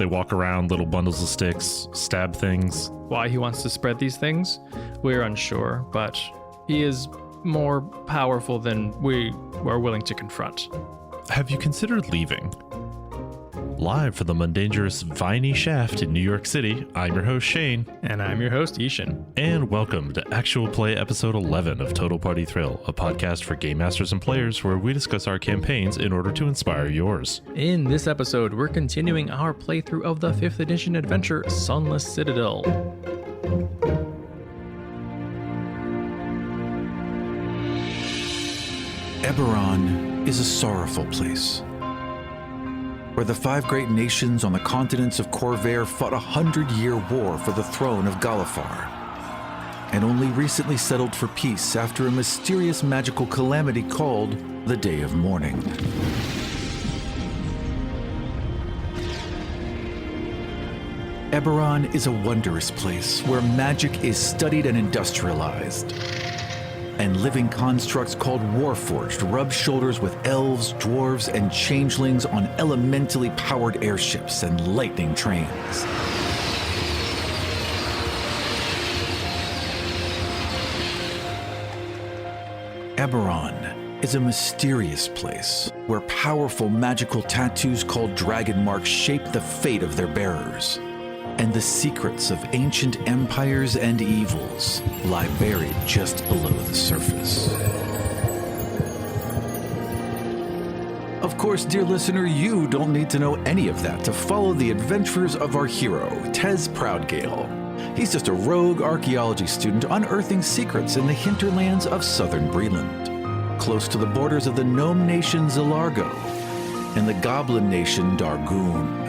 They walk around, little bundles of sticks, stab things. Why he wants to spread these things, we're unsure, but he is more powerful than we are willing to confront. Have you considered leaving? Live from the mundangerous Viney Shaft in New York City, I'm your host Shane. And I'm your host Ishan. And welcome to Actual Play episode 11 of Total Party Thrill, a podcast for game masters and players where we discuss our campaigns in order to inspire yours. In this episode, we're continuing our playthrough of the 5th edition adventure, Sunless Citadel. Eberron is a sorrowful place, where the 5 great nations on the continents of Corvair fought a 100-year war for the throne of Galifar, and only recently settled for peace after a mysterious magical calamity called the Day of Mourning. Eberron is a wondrous place where magic is studied and industrialized, and living constructs called Warforged rub shoulders with elves, dwarves, and changelings on elementally powered airships and lightning trains. Eberron is a mysterious place where powerful magical tattoos called dragon marks shape the fate of their bearers, and the secrets of ancient empires and evils lie buried just below the surface. Of course, dear listener, you don't need to know any of that to follow the adventures of our hero, Tez Proudgale. He's just a rogue archaeology student unearthing secrets in the hinterlands of southern Breland, close to the borders of the gnome nation Zilargo and the goblin nation Dargoon.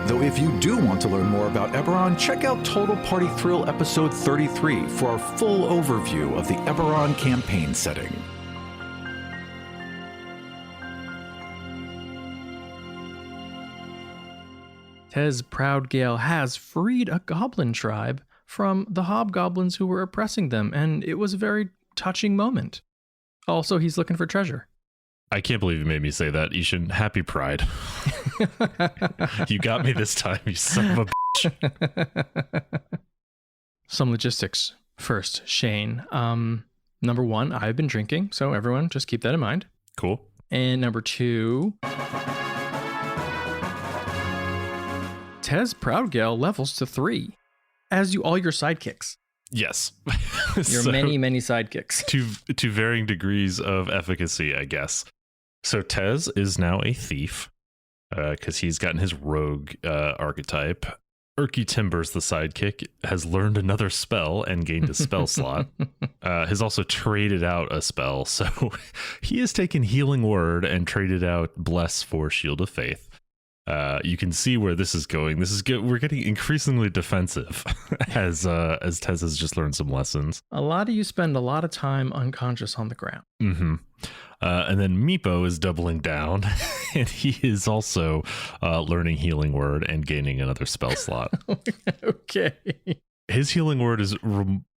Though if you do want to learn more about Eberron, check out Total Party Thrill episode 33 for our full overview of the Eberron campaign setting. Tez Proudgale has freed a goblin tribe from the hobgoblins who were oppressing them, and it was a very touching moment. Also, he's looking for treasure. I can't believe you made me say that, Ishan. Happy Pride. You got me this time, you son of a bitch. Some logistics. First, Shane. Number 1, I've been drinking, so everyone just keep that in mind. Cool. And number 2, Tez Proudgale levels to 3, as do all your sidekicks. Yes. Your many sidekicks. To varying degrees of efficacy, I guess. So Tez is now a thief, because he's gotten his rogue archetype. Erky Timbers, the sidekick, has learned another spell and gained a spell slot. Has also traded out a spell, so he has taken Healing Word and traded out Bless for Shield of Faith. You can see where this is going. This is good. We're getting increasingly defensive as Tez has just learned some lessons. A lot of you spend a lot of time unconscious on the ground. Mm-hmm. And then Meepo is doubling down, and he is also learning Healing Word and gaining another spell slot. Okay. His Healing Word is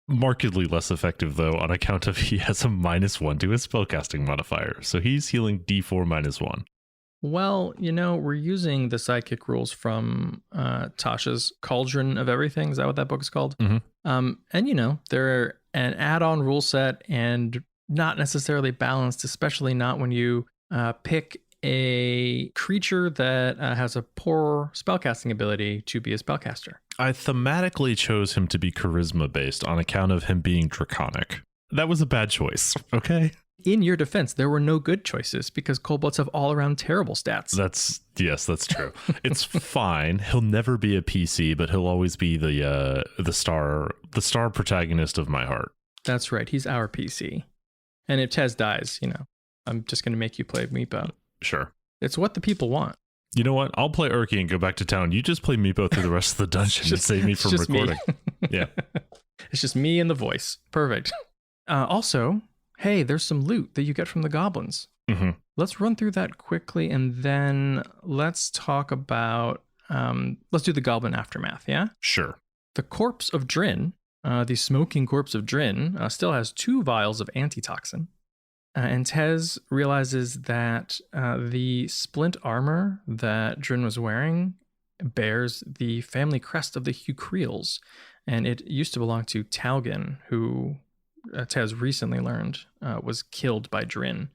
markedly less effective, though, on account of he has a -1 to his spellcasting modifier. So he's healing D4 -1. Well, we're using the sidekick rules from Tasha's Cauldron of Everything. Is that what that book is called? Mm-hmm. And they're an add-on rule set and not necessarily balanced, especially not when you pick a creature that has a poor spellcasting ability to be a spellcaster. I thematically chose him to be charisma-based on account of him being draconic. That was a bad choice, okay? In your defense, there were no good choices because kobolds have all around terrible stats. That's true. It's fine. He'll never be a PC, but he'll always be the star protagonist of my heart. That's right. He's our PC. And if Tez dies, I'm just going to make you play Meepo. Sure. It's what the people want. You know what? I'll play Erky and go back to town. You just play Meepo through the rest of the dungeon to save me from recording. Yeah. It's just me and the voice. Perfect. Also, hey, there's some loot that you get from the goblins. Mm-hmm. Let's run through that quickly, and then let's talk about, let's do the goblin aftermath, yeah? Sure. The corpse of Drin, the smoking corpse of Drin, still has 2 vials of antitoxin. And Tez realizes that the splint armor that Drin was wearing bears the family crest of the Hucriels, and it used to belong to Talgan, who Tez recently learned was killed by Drin.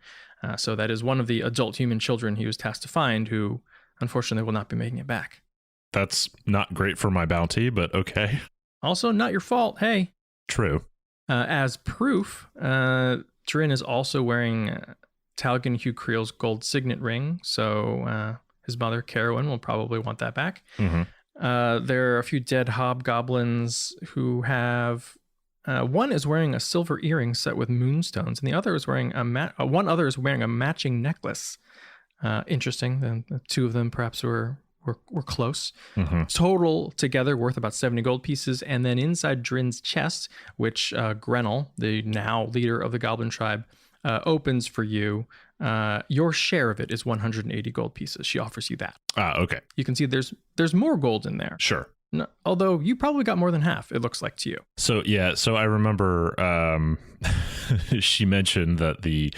So that is one of the adult human children he was tasked to find, who unfortunately will not be making it back. That's not great for my bounty, but okay. Also, not your fault. Hey. True. As proof, Drin is also wearing Talgan Hucriel's gold signet ring, so his mother, Carowyn, will probably want that back. Mm-hmm. There are a few dead hobgoblins who have... one is wearing a silver earring set with moonstones, and the other is wearing one other is wearing a matching necklace. Interesting. The two of them perhaps were close. Mm-hmm. Total together worth about 70 gold pieces. And then inside Drin's chest, which Grenell, the now leader of the Goblin tribe, opens for you, your share of it is 180 gold pieces. She offers you that. Okay. You can see there's more gold in there. Sure. No, although you probably got more than half, it looks like to you. So I remember she mentioned that the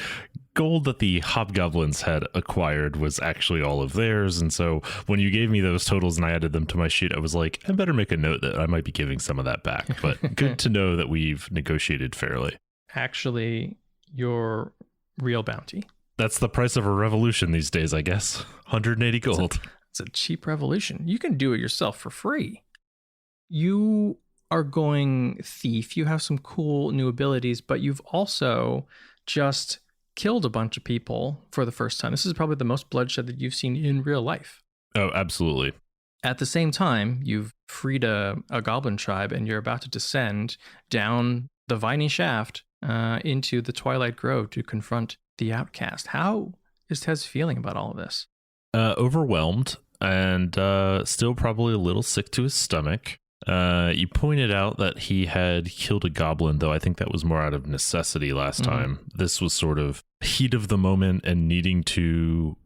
gold that the hobgoblins had acquired was actually all of theirs, and so when you gave me those totals and I added them to my sheet, I was like, I better make a note that I might be giving some of that back. But good to know that we've negotiated fairly. Actually, your real bounty. That's the price of a revolution these days, I guess. 180 gold. It's a cheap revolution. You can do it yourself for free. You are going thief. You have some cool new abilities, but you've also just killed a bunch of people for the first time. This is probably the most bloodshed that you've seen in real life. Oh, absolutely. At the same time, you've freed a goblin tribe, and you're about to descend down the viney shaft into the Twilight Grove to confront the outcast. How is Tez feeling about all of this? Overwhelmed and still probably a little sick to his stomach. You pointed out that he had killed a goblin, though I think that was more out of necessity last time. This was sort of heat of the moment and needing to,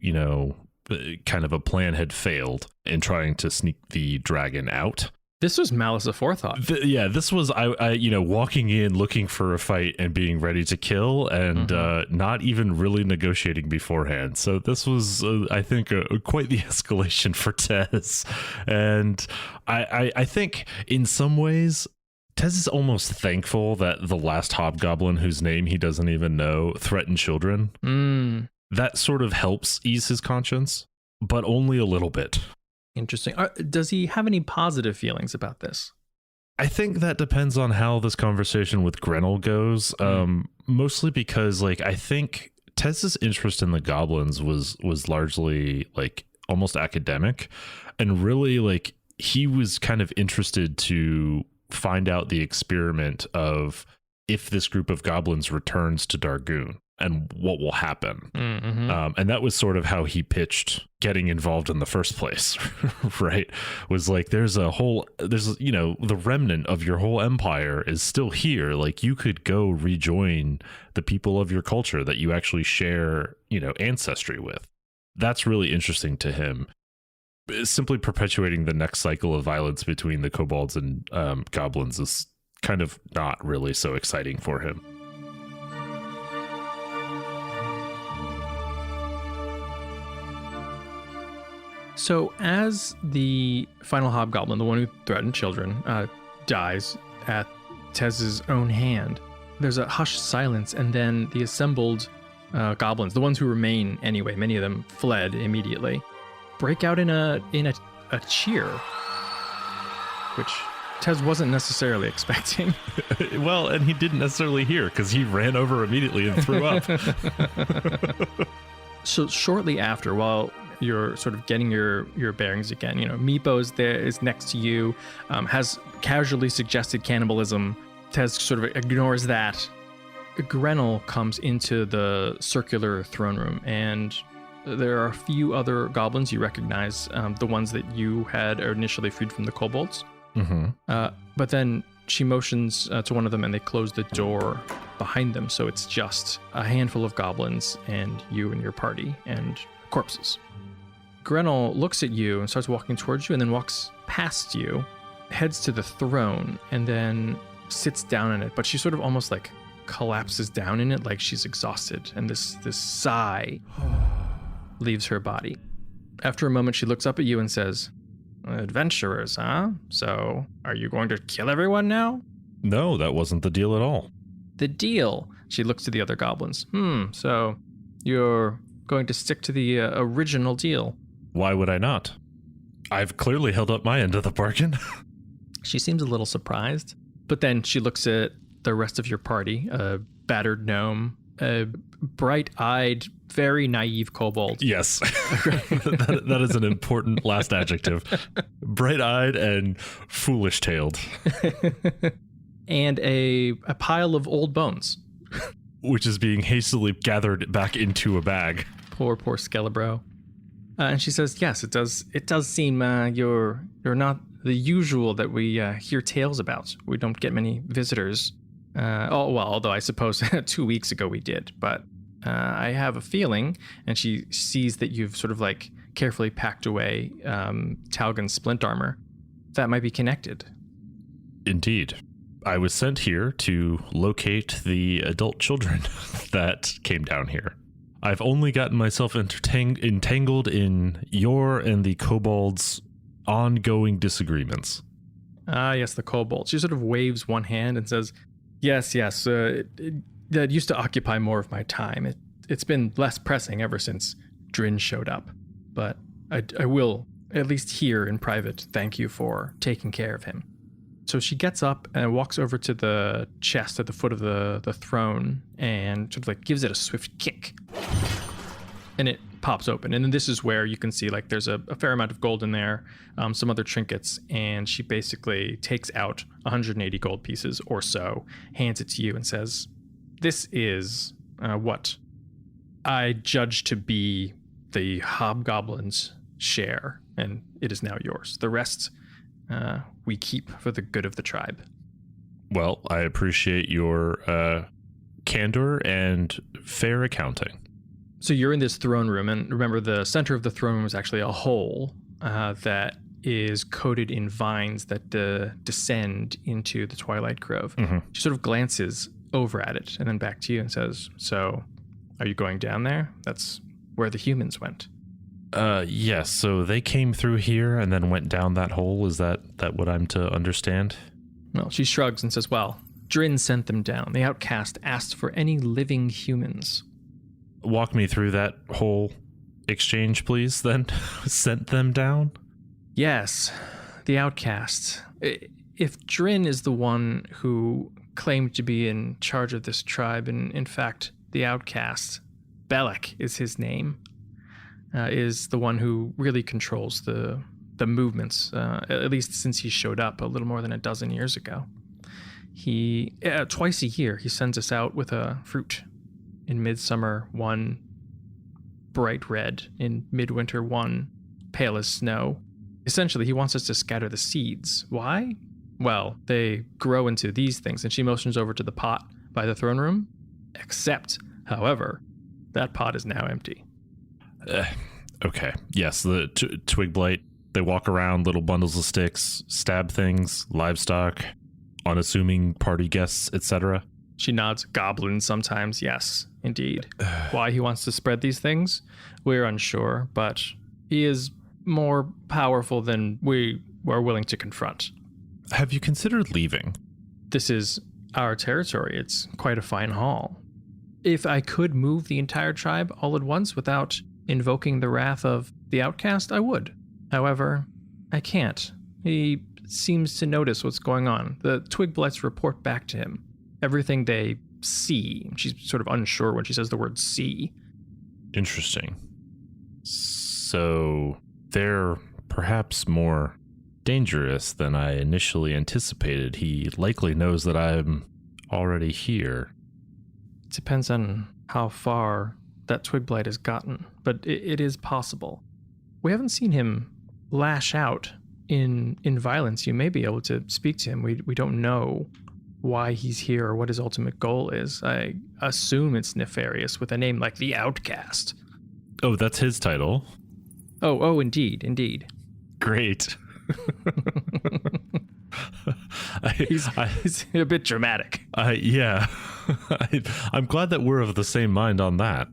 kind of a plan had failed in trying to sneak the dragon out. This was malice aforethought. This was I walking in looking for a fight and being ready to kill, and not even really negotiating beforehand. So this was, I think, quite the escalation for Tez. And I think in some ways, Tez is almost thankful that the last hobgoblin, whose name he doesn't even know, threatened children. That sort of helps ease his conscience, but only a little bit. Interesting. Does he have any positive feelings about this? I think that depends on how this conversation with Grenell goes. Mostly because, I think Tez's interest in the goblins was largely almost academic, and really he was kind of interested to find out the experiment of if this group of goblins returns to Dargoon and what will happen. And that was sort of how he pitched getting involved in the first place, right? Was there's the remnant of your whole empire is still here. You could go rejoin the people of your culture that you actually share, ancestry with. That's really interesting to him. Simply perpetuating the next cycle of violence between the kobolds and goblins is kind of not really so exciting for him. So as the final hobgoblin, the one who threatened children, dies at Tez's own hand, there's a hushed silence, and then the assembled goblins, the ones who remain anyway, many of them fled immediately, break out in a cheer, which Tez wasn't necessarily expecting. Well, and he didn't necessarily hear because he ran over immediately and threw up. So shortly after, while you're sort of getting your bearings again, Meepo is next to you, has casually suggested cannibalism. Tez sort of ignores that. Grenell comes into the circular throne room, and there are a few other goblins you recognize, the ones that you had initially freed from the kobolds. But then she motions to one of them, and they close the door behind them, so it's just a handful of goblins and you and your party and corpses. Grenell looks at you and starts walking towards you, and then walks past you, heads to the throne, and then sits down in it. But she sort of almost collapses down in it, like she's exhausted, and this sigh leaves her body. After a moment, she looks up at you and says, Adventurers, huh? So, are you going to kill everyone now? No, that wasn't the deal at all. The deal. She looks to the other goblins. So you're going to stick to the original deal. Why would I not? I've clearly held up my end of the bargain. She seems a little surprised, but then she looks at the rest of your party, a battered gnome, a bright-eyed, very naive kobold. Yes, that is an important last adjective. Bright-eyed and foolish-tailed. And a pile of old bones. Which is being hastily gathered back into a bag. Poor Skelebro. And she says, yes, it does seem you're not the usual that we hear tales about. We don't get many visitors. Although I suppose 2 weeks ago we did. But I have a feeling, and she sees that you've sort of like carefully packed away Talgon's splint armor, that might be connected. Indeed. I was sent here to locate the adult children that came down here. I've only gotten myself entangled in your and the kobold's ongoing disagreements. Yes, the kobold. She sort of waves one hand and says, yes, that used to occupy more of my time. It's been less pressing ever since Drin showed up. But I will, at least here in private, thank you for taking care of him. So she gets up and walks over to the chest at the foot of the throne and sort of like gives it a swift kick. And it pops open. And then this is where you can see like there's a fair amount of gold in there, some other trinkets. And she basically takes out 180 gold pieces or so, hands it to you and says, this is what I judge to be the hobgoblin's share. And it is now yours. The rest we keep for the good of the tribe. Well, I appreciate your candor and fair accounting. So you're in this throne room, and remember the center of the throne room is actually a hole that is coated in vines that descend into the Twilight Grove. Mm-hmm. She sort of glances over at it and then back to you and says, so are you going down there? That's where the humans went. Yes, so they came through here and then went down that hole. Is that what I'm to understand? Well, she shrugs and says, well, Drin sent them down. The outcast asked for any living humans. Walk me through that whole exchange, please, then. Sent them down? Yes, the outcast. If Drin is the one who claimed to be in charge of this tribe, and in fact, the outcast, Belek is his name, is the one who really controls the movements, at least since he showed up a little more than a dozen years ago. He, twice a year, he sends us out with a fruit. In midsummer, one bright red. In midwinter, one pale as snow. Essentially, he wants us to scatter the seeds. Why? Well, they grow into these things, and she motions over to the pot by the throne room. Except, however, that pot is now empty. Okay. Yes, the twig blight. They walk around, little bundles of sticks, stab things, livestock, unassuming party guests, etc. She nods. Goblins sometimes, yes, indeed. Why he wants to spread these things, we're unsure, but he is more powerful than we were willing to confront. Have you considered leaving? This is our territory. It's quite a fine haul. If I could move the entire tribe all at once without invoking the wrath of the outcast, I would. However, I can't. He seems to notice what's going on. The twig blights report back to him everything they see. She's sort of unsure when she says the word see. Interesting. So they're perhaps more dangerous than I initially anticipated. He likely knows that I'm already here. Depends on how far that twig blight has gotten, but it is possible. We haven't seen him lash out in violence. You may be able to speak to him. We don't know why he's here or what his ultimate goal is. I assume it's nefarious with a name like the Outcast. Oh, that's his title. Oh, indeed. Great. He's a bit dramatic. Yeah. I'm glad that we're of the same mind on that.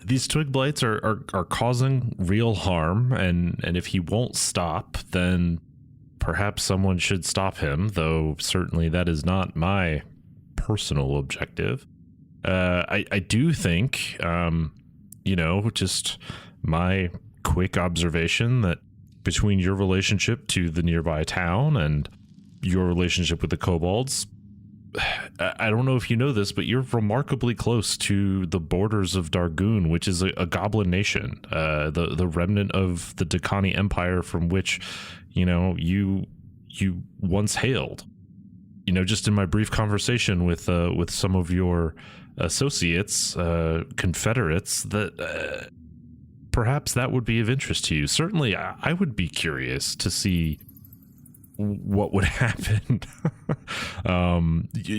these twig blights are causing real harm, and if he won't stop, then perhaps someone should stop him, though certainly that is not my personal objective. I do think, just my quick observation that between your relationship to the nearby town and your relationship with the kobolds, I don't know if you know this, but you're remarkably close to the borders of Dargoon, which is a goblin nation, the remnant of the Dakani Empire from which, you once hailed. Just in my brief conversation with some of your associates, confederates, that perhaps that would be of interest to you. Certainly, I would be curious to see what would happen.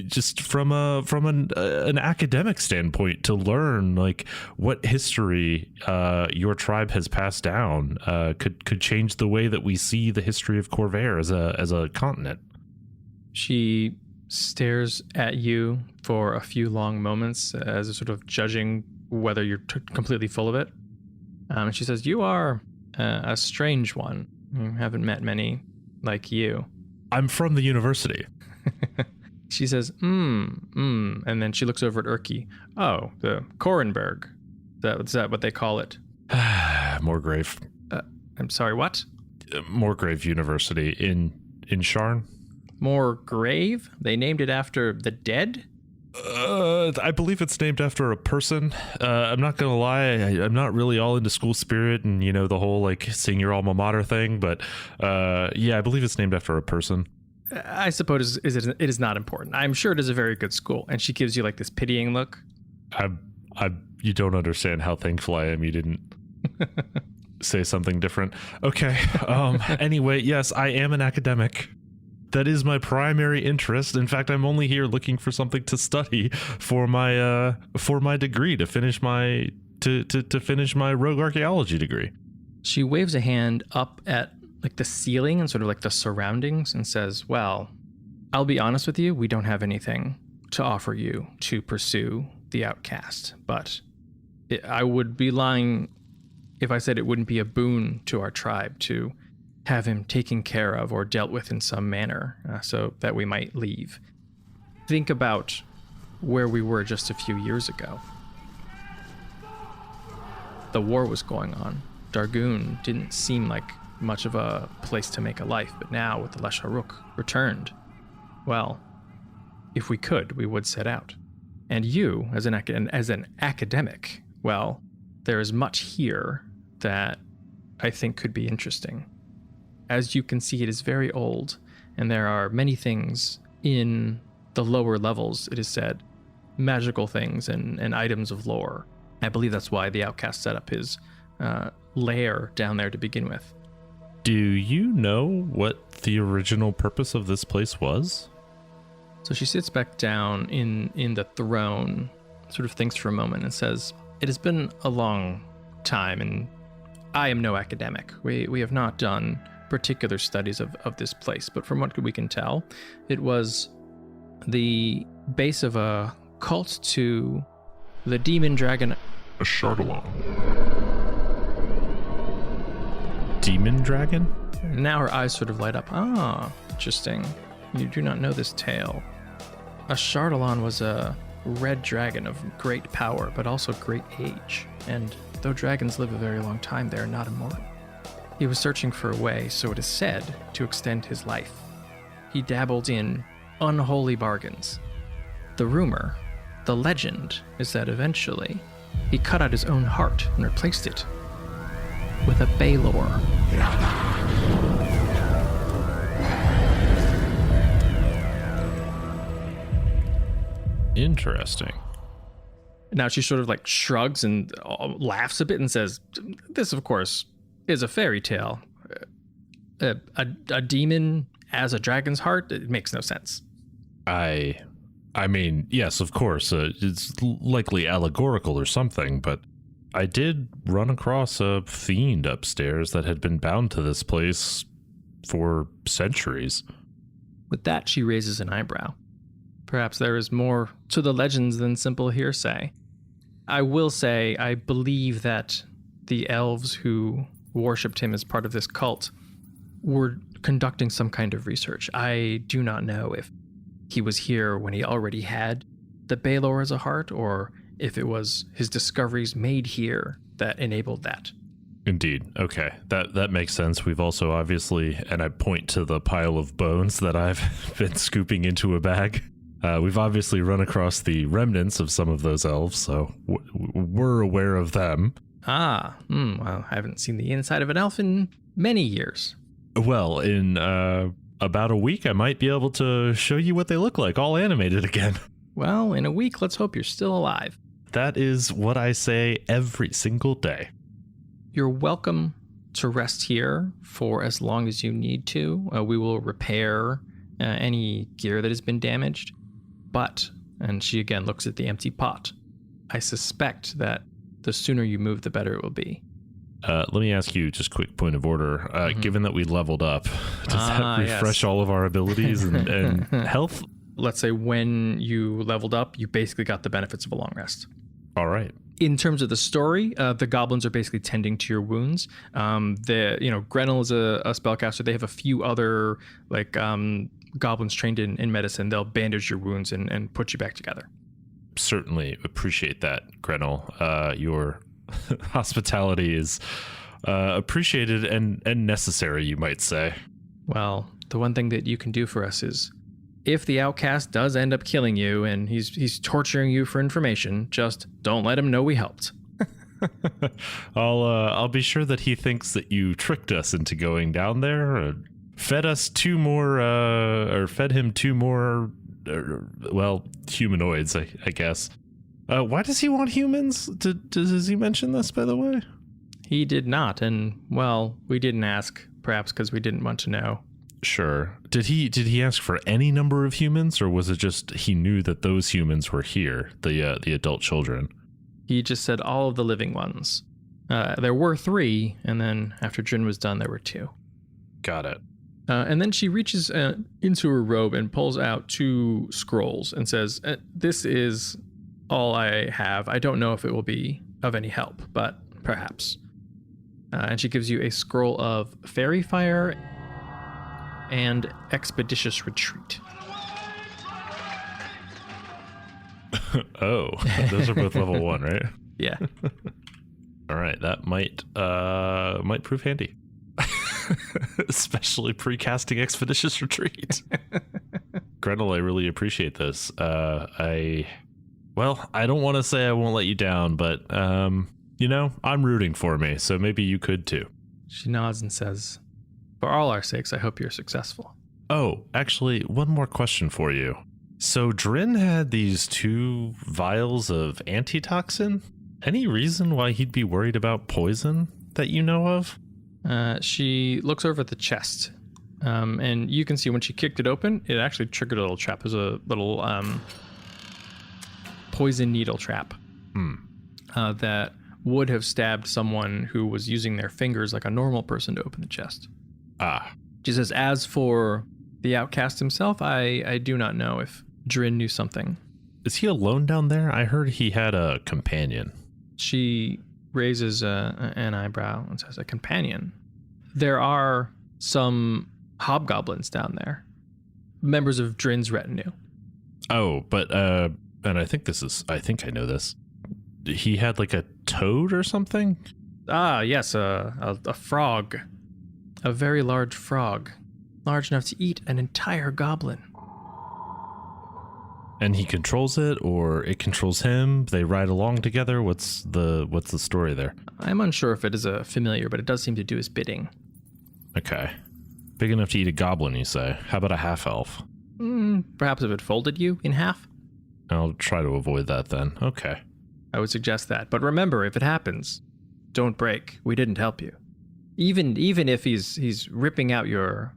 Just from an academic standpoint, to learn like what history your tribe has passed down could change the way that we see the history of Corvair as a continent. She stares at you for a few long moments as a sort of judging whether you're completely full of it. And she says, "You are a strange one. You haven't met many like you." I'm from the university. She says, and then she looks over at Urki. "Oh, the Korenberg. Is that what they call it?" Morgrave. I'm sorry, what? Morgrave University in Sharn. Morgrave? They named it after the dead? I believe it's named after a person. I'm not gonna lie, I'm not really all into school spirit and the whole like sing your alma mater thing, but I believe it's named after a person. I suppose it is not important. I'm sure it is a very good school. And she gives you like this pitying look. You don't understand how thankful I am you didn't say something different. Okay. Anyway, yes, I am an academic. That is my primary interest. In fact, I'm only here looking for something to study for my degree, to finish my rogue archaeology degree. She waves a hand up at like the ceiling and sort of like the surroundings and says, "Well, I'll be honest with you, we don't have anything to offer you to pursue the outcast, but I would be lying if I said it wouldn't be a boon to our tribe to have him taken care of or dealt with in some manner, so that we might leave. Think about where we were just a few years ago. The war was going on. Dargoon didn't seem like much of a place to make a life, but now with the Lesharuk returned, well, if we could, we would set out. And you, as an academic, well, there is much here that I think could be interesting. As you can see, it is very old, and there are many things in the lower levels, it is said, magical things and items of lore. I believe that's why the outcast set up his lair down there to begin with. Do you know what the original purpose of this place was? So she sits back down in the throne, sort of thinks for a moment and says, "It has been a long time, and I am no academic. We have not done particular studies of this place, but from what we can tell, it was the base of a cult to the demon dragon Ashardalon. Demon dragon? Now her eyes sort of light up. Ah, interesting. You do not know this tale. Ashardalon was a red dragon of great power, but also great age. And though dragons live a very long time, they are not immortal. He was searching for a way, so it is said, to extend his life. He dabbled in unholy bargains. The rumor, the legend, is that eventually he cut out his own heart and replaced it with a Baylor. Interesting. Now she sort of like shrugs and laughs a bit and says, "This, of course, is a fairy tale. A demon as a dragon's heart? It makes no sense." I mean, yes, of course, it's likely allegorical or something, but I did run across a fiend upstairs that had been bound to this place for centuries. With that, she raises an eyebrow. Perhaps there is more to the legends than simple hearsay. I will say, I believe that the elves who worshipped him as part of this cult were conducting some kind of research. I do not know if he was here when he already had the Baelor as a heart, or if it was his discoveries made here that enabled that. Indeed. Okay. That makes sense. We've also obviously, and I point to the pile of bones that I've been scooping into a bag. We've obviously run across the remnants of some of those elves, so we're aware of them. Well, I haven't seen the inside of an elf in many years. Well, in about a week, I might be able to show you what they look like, all animated again. Well, in a week, let's hope you're still alive. That is what I say every single day. You're welcome to rest here for as long as you need to. We will repair any gear that has been damaged. But, and she again looks at the empty pot, I suspect that the sooner you move, the better it will be. Let me ask you just quick point of order. Given that we leveled up, does that refresh all of our abilities and health? Let's say when you leveled up, you basically got the benefits of a long rest. All right. In terms of the story, the goblins are basically tending to your wounds. Grenell is a spellcaster. They have a few other goblins trained in medicine. They'll bandage your wounds and put you back together. Certainly appreciate that, Grenell. Your hospitality is appreciated and necessary, you might say. Well, the one thing that you can do for us is, if the outcast does end up killing you and he's torturing you for information, just don't let him know we helped. I'll be sure that he thinks that you tricked us into going down there, fed him two more humanoids, I guess. Why does he want humans? Does he mention this, by the way? He did not, and well, we didn't ask, perhaps because we didn't want to know. Sure. Did he ask for any number of humans, or was it just he knew that those humans were here, the adult children? He just said all of the living ones. There were 3, and then after Drin was done, there were 2. Got it. And then she reaches into her robe and pulls out 2 scrolls and says, "This is all I have. I don't know if it will be of any help, but perhaps." And she gives you a scroll of Fairy Fire and Expeditious Retreat. Oh, those are both level 1, right? Yeah. All right, that might prove handy. Especially pre-casting Expeditious Retreat. Grenell, I really appreciate this. I don't want to say I won't let you down, but I'm rooting for me, so maybe you could too. She nods and says, "For all our sakes, I hope you're successful." Oh, actually, one more question for you. So Drin had these 2 vials of antitoxin. Any reason why he'd be worried about poison that you know of? She looks over at the chest, and you can see when she kicked it open, it actually triggered a little trap. There's a little poison needle trap that would have stabbed someone who was using their fingers like a normal person to open the chest. She says, "As for the outcast himself, I do not know if Drin knew something." Is he alone down there? I heard he had a companion. She raises an eyebrow and says, "A companion? There are some hobgoblins down there, members of Drin's retinue." Oh, but and I think I know this. He had like a toad or something? Yes, a frog. A very large frog. Large enough to eat an entire goblin. And he controls it, or it controls him? They ride along together? What's the story there? I'm unsure if it is a familiar, but it does seem to do his bidding. Okay. Big enough to eat a goblin, you say? How about a half-elf? Perhaps if it folded you in half? I'll try to avoid that then. Okay. I would suggest that. But remember, if it happens, don't break. We didn't help you. Even if he's ripping out your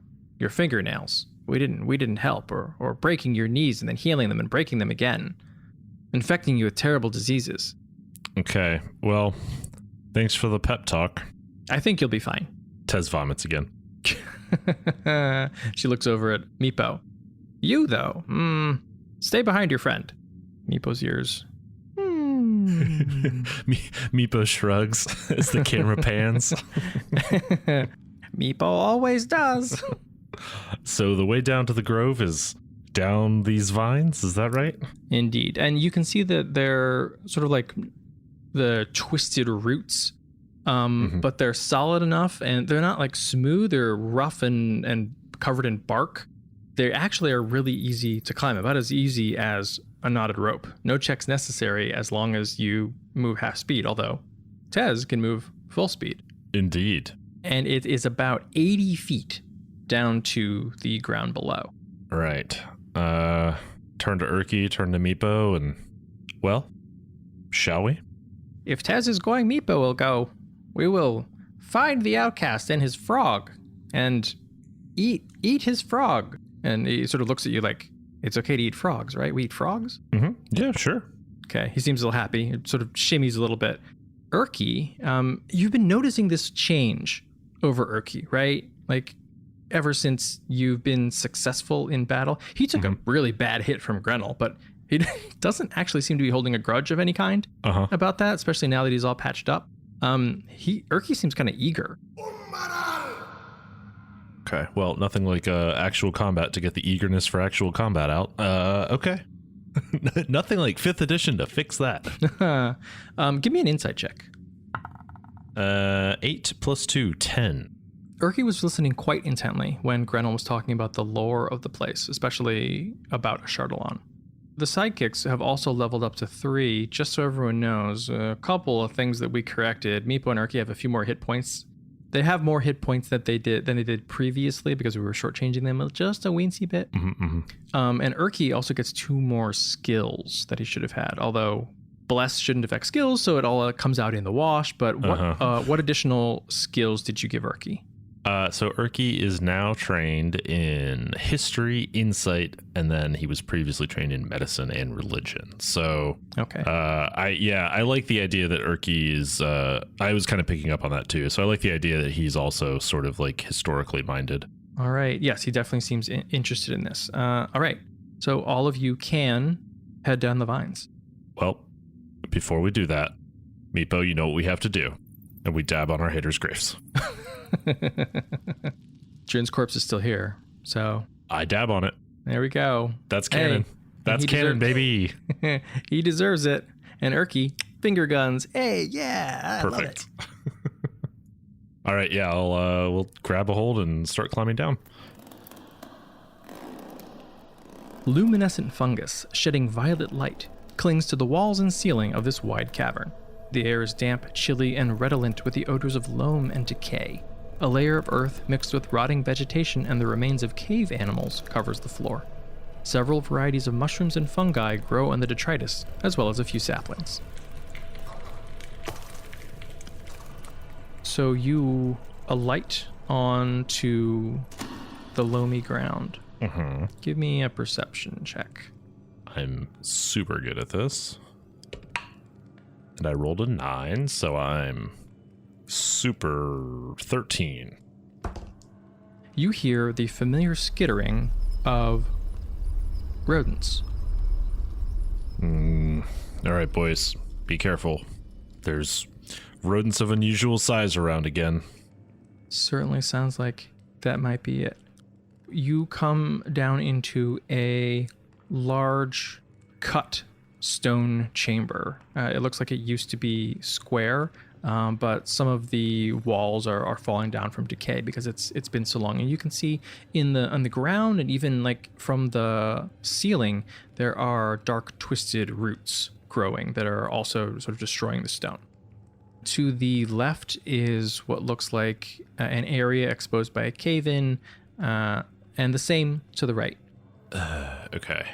fingernails, we didn't help, or breaking your knees and then healing them and breaking them again, infecting you with terrible diseases. Okay. Well, thanks for the pep talk. I think you'll be fine. Tez vomits again. She looks over at Meepo. You, though, stay behind your friend. Meepo's ears Meepo shrugs as the camera pans. Meepo always does. So the way down to the grove is down these vines, is that right? Indeed. And you can see that they're sort of like the twisted roots, but they're solid enough, and they're not like smooth or rough and covered in bark. They actually are really easy to climb, about as easy as a knotted rope. No checks necessary as long as you move half speed, although Tez can move full speed. Indeed. And it is about 80 feet down to the ground below. Right. Turn to Urki, turn to Meepo, and, well, shall we? If Tez is going, Meepo will go. We will find the outcast and his frog and eat his frog. And he sort of looks at you like, it's okay to eat frogs, right? We eat frogs? Mm-hmm. Yeah, sure. Okay. He seems a little happy. It sort of shimmies a little bit. Urki, you've been noticing this change over Urki, right? Like, ever since you've been successful in battle. He took a really bad hit from Grenell, but he doesn't actually seem to be holding a grudge of any kind about that, especially now that he's all patched up. Urki seems kind of eager. Okay, well, nothing like actual combat to get the eagerness for actual combat out. Okay. Nothing like 5th edition to fix that. Give me an insight check. 8 + 2, 10. Urki was listening quite intently when Grenell was talking about the lore of the place, especially about Ashardalon. The sidekicks have also leveled up to 3, just so everyone knows. A couple of things that we corrected. Meepo and Urki have a few more hit points. They have more hit points than they did previously because we were shortchanging them just a weensy bit. And Urki also gets 2 more skills that he should have had, although Bless shouldn't affect skills, so it all comes out in the wash. But what additional skills did you give Urki? So Urki is now trained in history, insight, and then he was previously trained in medicine and religion. So okay, I like the idea that Urki is. I was kind of picking up on that too. So I like the idea that he's also sort of like historically minded. All right. Yes, he definitely seems interested in this. All right. So all of you can head down the vines. Well, before we do that, Meepo, you know what we have to do, and we dab on our haters' graves. Jin's corpse is still here, so I dab on it. There we go. That's canon. That's canon, baby. He deserves it. And Urki, finger guns. Hey, yeah, I perfect. Love it. All right, yeah, we'll grab a hold and start climbing down. Luminescent fungus, shedding violet light, clings to the walls and ceiling of this wide cavern. The air is damp, chilly, and redolent with the odors of loam and decay. A layer of earth mixed with rotting vegetation and the remains of cave animals covers the floor. Several varieties of mushrooms and fungi grow on the detritus, as well as a few saplings. So you alight onto the loamy ground. Give me a perception check. I'm super good at this. And I rolled a 9, so I'm super 13. You hear the familiar skittering of rodents. All right, boys, be careful. There's rodents of unusual size around again. Certainly sounds like that might be it. You come down into a large cut stone chamber. It looks like it used to be square, but some of the walls are falling down from decay because it's been so long. And you can see on the ground and even like from the ceiling, there are dark twisted roots growing that are also sort of destroying the stone. To the left is what looks like an area exposed by a cave-in, and the same to the right. Okay.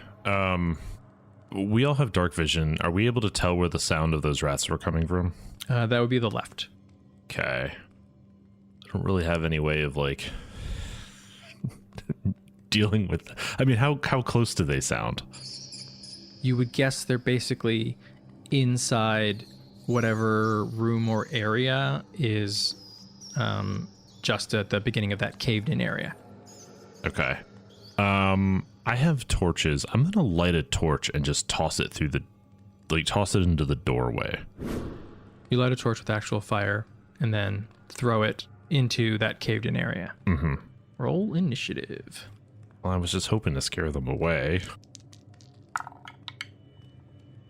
We all have dark vision. Are we able to tell where the sound of those rats were coming from? That would be the left. Okay. I don't really have any way of like dealing with. I mean, how close do they sound? You would guess they're basically inside whatever room or area is just at the beginning of that caved-in area. Okay. I have torches. I'm going to light a torch and just toss it through the like toss it into the doorway. You light a torch with actual fire and then throw it into that caved in area. Mm-hmm. Roll initiative. Well, I was just hoping to scare them away.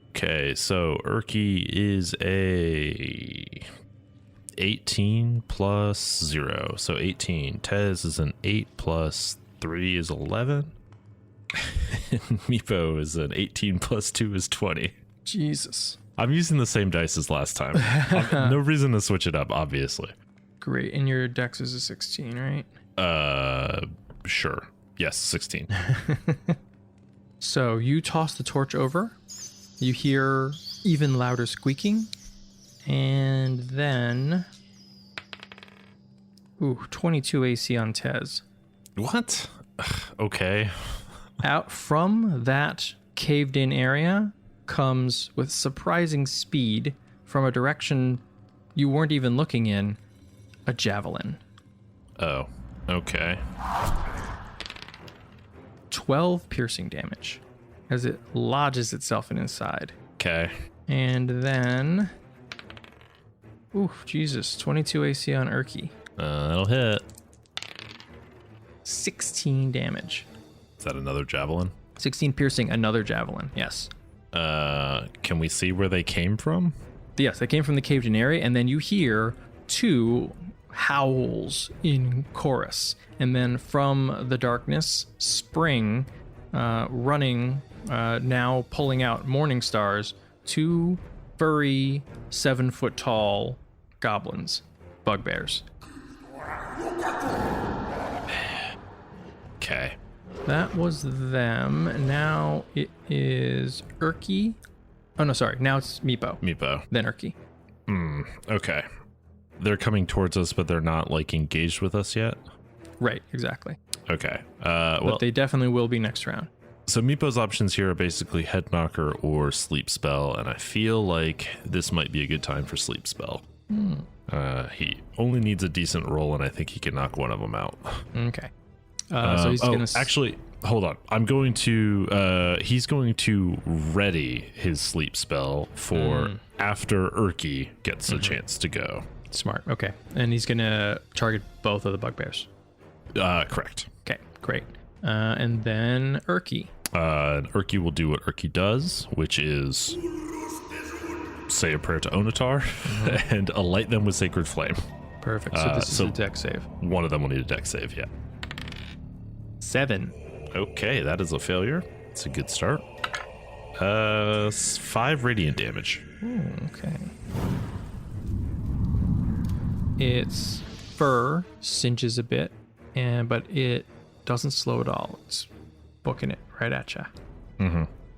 Okay, so Urki is a 18 plus 0. So 18. Tez is an 8 plus 3 is 11. And Meepo is an 18 plus 2 is 20. Jesus. I'm using the same dice as last time. No reason to switch it up, obviously. Great. And your dex is a 16, right? Sure. Yes, 16. So you toss the torch over. You hear even louder squeaking. And then... Ooh, 22 AC on Tez. What? Okay. Out from that caved-in area comes, with surprising speed, from a direction you weren't even looking in, a javelin. Oh, okay. 12 piercing damage as it lodges itself in his side. Okay. And then... Ooh, Jesus. 22 AC on Urki. That'll hit. 16 damage. Is that another javelin? 16 piercing, another javelin. Yes. Can we see where they came from? Yes, they came from the caved-in area, and then you hear 2 howls in chorus. And then from the darkness, Spring, running, now pulling out morning stars, 2 furry, 7-foot-tall goblins, bugbears. Okay. That was them. Now it is Urki. Oh, no, sorry. Now it's Meepo. Meepo. Then Urki. Okay. They're coming towards us, but they're not, like, engaged with us yet? Right, exactly. Okay. But Well, they definitely will be next round. so Meepo's options here are basically Head Knocker or Sleep Spell, and I feel like this might be a good time for Sleep Spell. He only needs a decent roll, and I think he can knock one of them out. Okay. So he's going to... Actually, hold on. I'm going to... he's going to ready his Sleep Spell for after Urki gets a chance to go. Smart. Okay. And he's going to target both of the bugbears. Correct. Okay, great. And then Urki. Urki will do what Urki does, which is say a prayer to Onatar and alight them with Sacred Flame. Perfect. So this is a dex save. One of them will need a dex save, yeah. 7. Okay, that is a failure. It's a good start. 5 radiant damage. Ooh, okay. Its fur singes a bit, but it doesn't slow at all. It's booking it right at you.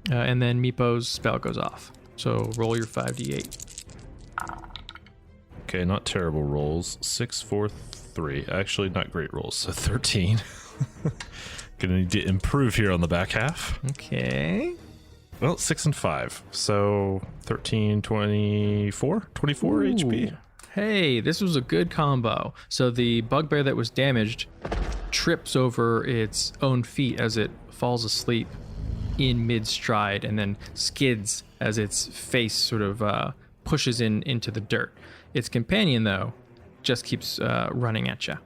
And then Meepo's spell goes off. So roll your 5d8. Okay, not terrible rolls. 6, 4, 3. Actually, not great rolls. So 13. Gonna need to improve here on the back half. Okay. Well, 6 and 5. So 13, 24 HP. Hey, this was a good combo. So the bugbear that was damaged trips over its own feet as it falls asleep in mid-stride and then skids as its face sort of pushes into the dirt. Its companion, though, just keeps running at you.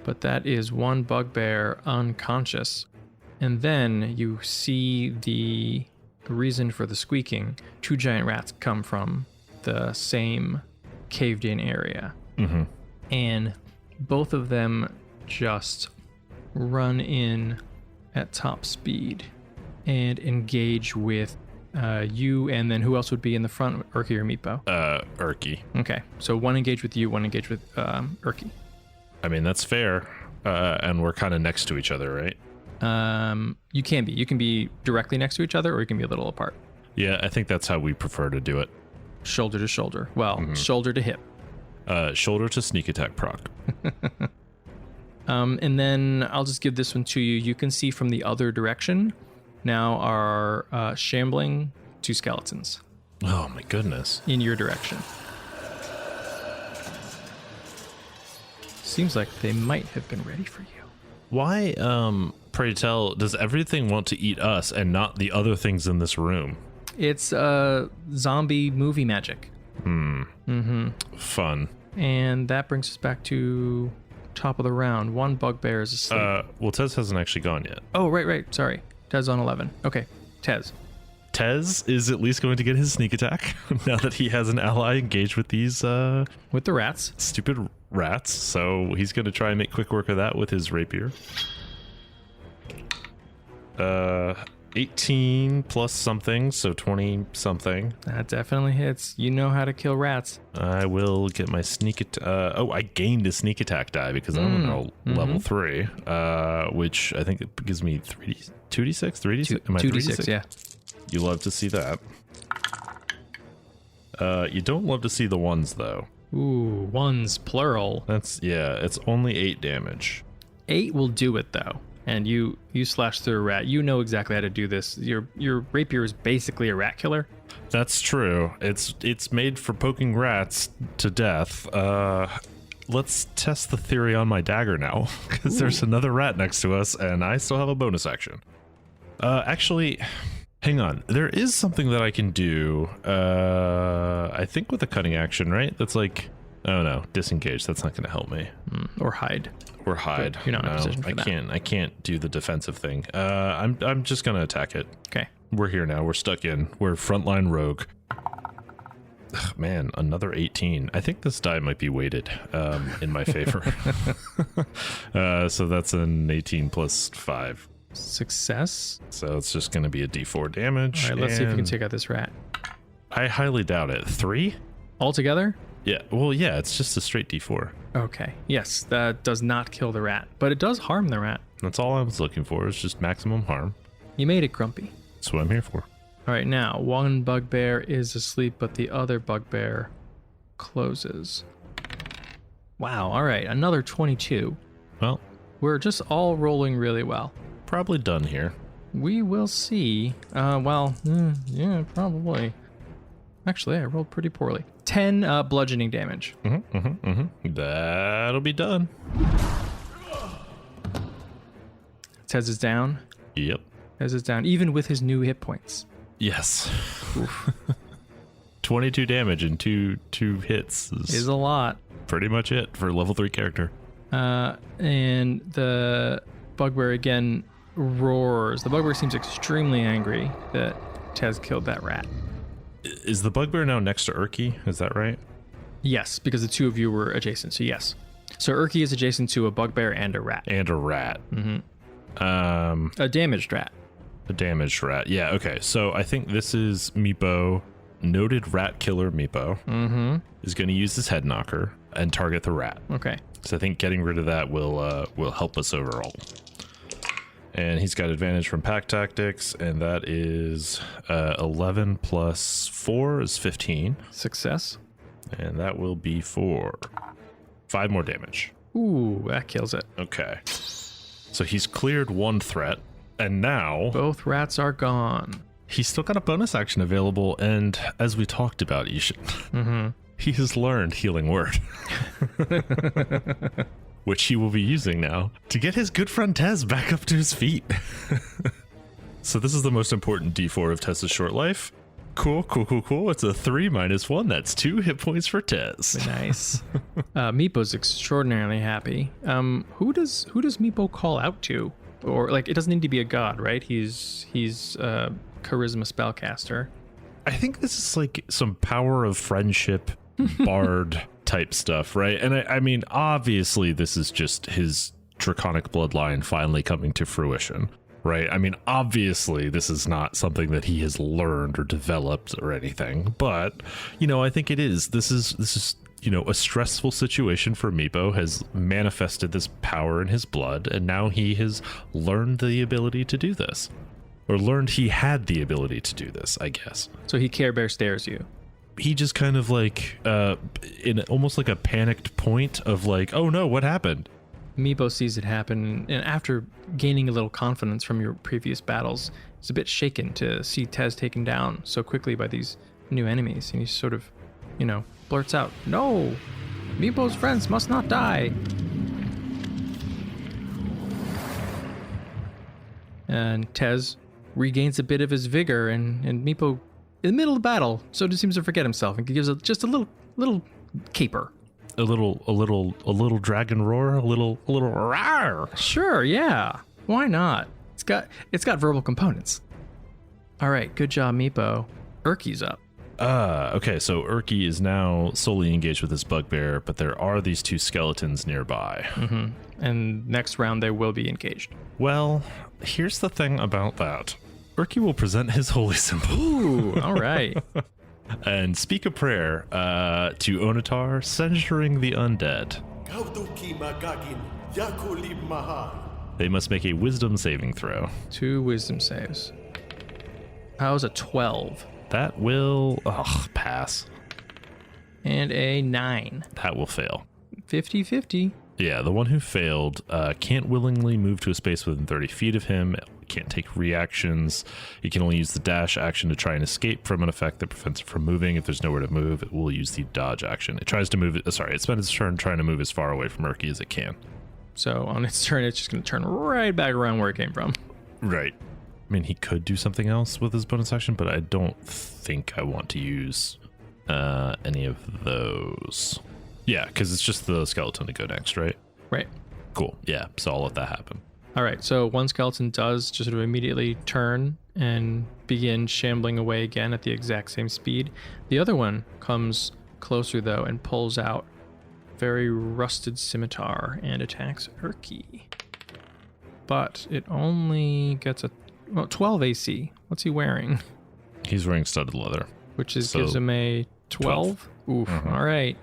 But that is one bugbear unconscious. And then you see the reason for the squeaking. 2 giant rats come from the same caved-in area. And both of them just run in at top speed and engage with you, and then who else would be in the front? Urki or Meepo? Urki. Okay, so one engaged with you, one engaged with Urki. I mean, that's fair. And we're kind of next to each other, right? You can be. You can be directly next to each other, or you can be a little apart. Yeah, I think that's how we prefer to do it. Shoulder to shoulder. Well, shoulder to hip. Shoulder to sneak attack proc. And then I'll just give this one to you. You can see from the other direction now are shambling 2 skeletons. Oh my goodness. In your direction. Seems like they might have been ready for you. Why, pray tell, does everything want to eat us and not the other things in this room? It's zombie movie magic. Fun. And that brings us back to top of the round. One bugbear is asleep. Well, Tez hasn't actually gone yet. Oh, right. Sorry. Tez on 11. Okay, Tez. Tez is at least going to get his sneak attack now that he has an ally engaged with these With the rats. stupid rats. So he's going to try and make quick work of that with his rapier. 18 plus something, so 20 something. That definitely hits. You know how to kill rats. I will get my sneak I gained a sneak attack die because I'm on level 3, which I think it gives me 2d6, 3d6. Am I 2d6, yeah. You love to see that. You don't love to see the ones though. Ooh, ones plural. It's only 8 damage. 8 will do it though. And you slash through a rat. You know exactly how to do this. Your rapier is basically a rat killer. That's true. It's made for poking rats to death. Let's test the theory on my dagger now, because there's another rat next to us, and I still have a bonus action. Actually, hang on. There is something that I can do. I think with a cutting action, right? That's like, oh no, disengage. That's not going to help me. Or hide. Or hide. But you're not in a position for that. I can't do the defensive thing. I'm just gonna attack it. Okay. We're here now. We're stuck in. We're frontline rogue. Ugh, man, another 18. I think this die might be weighted in my favor. So that's an 18 plus 5. Success. So it's just gonna be a d4 damage. All right, let's see if we can take out this rat. I highly doubt it. 3? Altogether? Yeah. Well, yeah. It's just a straight d4. Okay. Yes, that does not kill the rat, but it does harm the rat. That's all I was looking for. Is just maximum harm. You made it grumpy. That's what I'm here for. All right, now one bugbear is asleep, but the other bugbear closes. Wow. All right, another 22. Well, We're just all rolling really well. probably done here. We will see. Yeah, probably. Actually, I rolled pretty poorly. 10 bludgeoning damage. That'll be done. Tez is down. Yep. Tez is down, even with his new hit points. Yes. 22 damage and two hits Is a lot. pretty much it for a level 3 character. And the bugbear again roars. The bugbear seems extremely angry that Tez killed that rat. Is the bugbear now next to Urki? Is that right? Yes, because the two of you were adjacent, so yes. So Urki is adjacent to a bugbear and a rat. And a rat. A damaged rat. A damaged rat. Yeah, okay. So I think this is Meepo, noted rat killer Meepo, is going to use his head knocker and target the rat. Okay. So I think getting rid of that will help us overall. And he's got advantage from pack tactics, and that is 11 plus 4 is 15. Success. And that will be for 5 more damage. Ooh, that kills it. Okay. So he's cleared one threat, and now Both rats are gone. he's still got a bonus action available, and as we talked about, Ishin, he has learned Healing Word. Which he will be using now to get his good friend Tez back up to his feet. So this is the most important d4 of Tez's short life. Cool. It's a 3 minus 1. That's 2 hit points for Tez. Nice. Meepo's extraordinarily happy. Who does Meepo call out to? Or like, it doesn't need to be a god, right? He's charisma spellcaster. I think this is like some power of friendship bard type stuff, right? And I mean, obviously this is just his draconic bloodline finally coming to fruition, right? I mean, obviously this is not something that he has learned or developed or anything, but I think it is. This is a stressful situation for Meepo, has manifested this power in his blood, and now he has learned the ability to do this, or learned he had the ability to do this, I guess. So he Care Bear stares you. He just kind of like, in almost like a panicked point of like, oh no, what happened? Meepo sees it happen, and after gaining a little confidence from your previous battles, he's a bit shaken to see Tez taken down so quickly by these new enemies, and he sort of, blurts out, "No! Meepo's friends must not die!" And Tez regains a bit of his vigor, and Meepo in the middle of battle, Soda seems to forget himself and gives just a little caper. A little dragon roar, a little rawr. Sure, yeah. Why not? It's got verbal components. All right, good job, Meepo. Urki's up. Okay, so Urki is now solely engaged with this bugbear, but there are these two skeletons nearby. Mm-hmm. And next round they will be engaged. Well, here's the thing about that. Urki will present his holy symbol. Ooh, all right. And speak a prayer to Onatar, censuring the undead. They must make a wisdom saving throw. 2 wisdom saves. How's a 12? That will pass. And a 9. That will fail. 50-50. Yeah, the one who failed can't willingly move to a space within 30 feet of him, can't take reactions. He can only use the dash action to try and escape from an effect that prevents it from moving. If there's nowhere to move, it will use the dodge action. It tries to move it. It spent its turn trying to move as far away from Urki as it can. So on its turn, it's just going to turn right back around where it came from. Right. I mean, he could do something else with his bonus action, but I don't think I want to use any of those. Yeah, because it's just the skeleton to go next, right? Right. Cool. Yeah, so I'll let that happen. All right, so one skeleton does just sort of immediately turn and begin shambling away again at the exact same speed. The other one comes closer, though, and pulls out very rusted scimitar and attacks Urki. But it only gets a 12 AC. What's he wearing? He's wearing studded leather. Which gives him a 12? Oof, all right.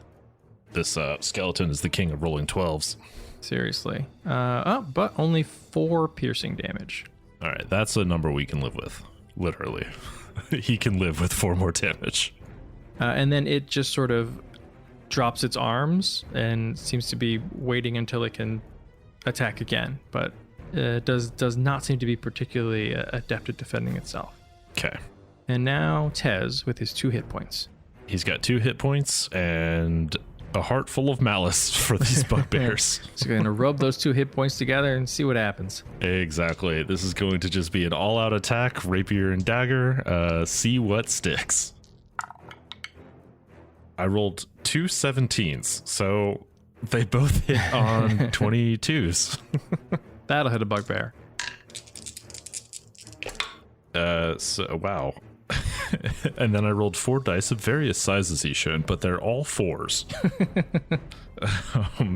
This skeleton is the king of rolling 12s. Seriously. But only 4 piercing damage. All right, that's a number we can live with. Literally. He can live with 4 more damage. And then it just sort of drops its arms and seems to be waiting until it can attack again. But does not seem to be particularly adept at defending itself. Okay. And now Tez with his 2 hit points. He's got 2 hit points and a heart full of malice for these bugbears. So going to rub those 2 hit points together and see what happens. Exactly. This is going to just be an all-out attack, rapier and dagger. See what sticks. I rolled 2 17s, so they both hit on 22s. That'll hit a bugbear. Wow. And then I rolled 4 dice of various sizes he's shown, but they're all 4s.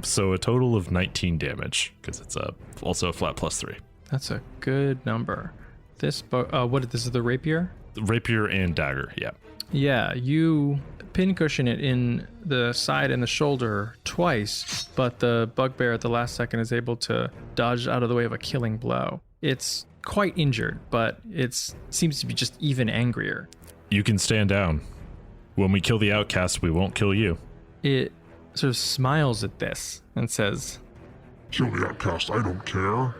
So a total of 19 damage, because it's also a flat +3. That's a good number. This is the rapier? Rapier and dagger, yeah. Yeah, you pincushion it in the side and the shoulder twice, but the bugbear at the last second is able to dodge out of the way of a killing blow. It's quite injured, but it seems to be just even angrier. You can stand down. When we kill the outcast, we won't kill you. It sort of smiles at this and says, Kill the outcast, I don't care.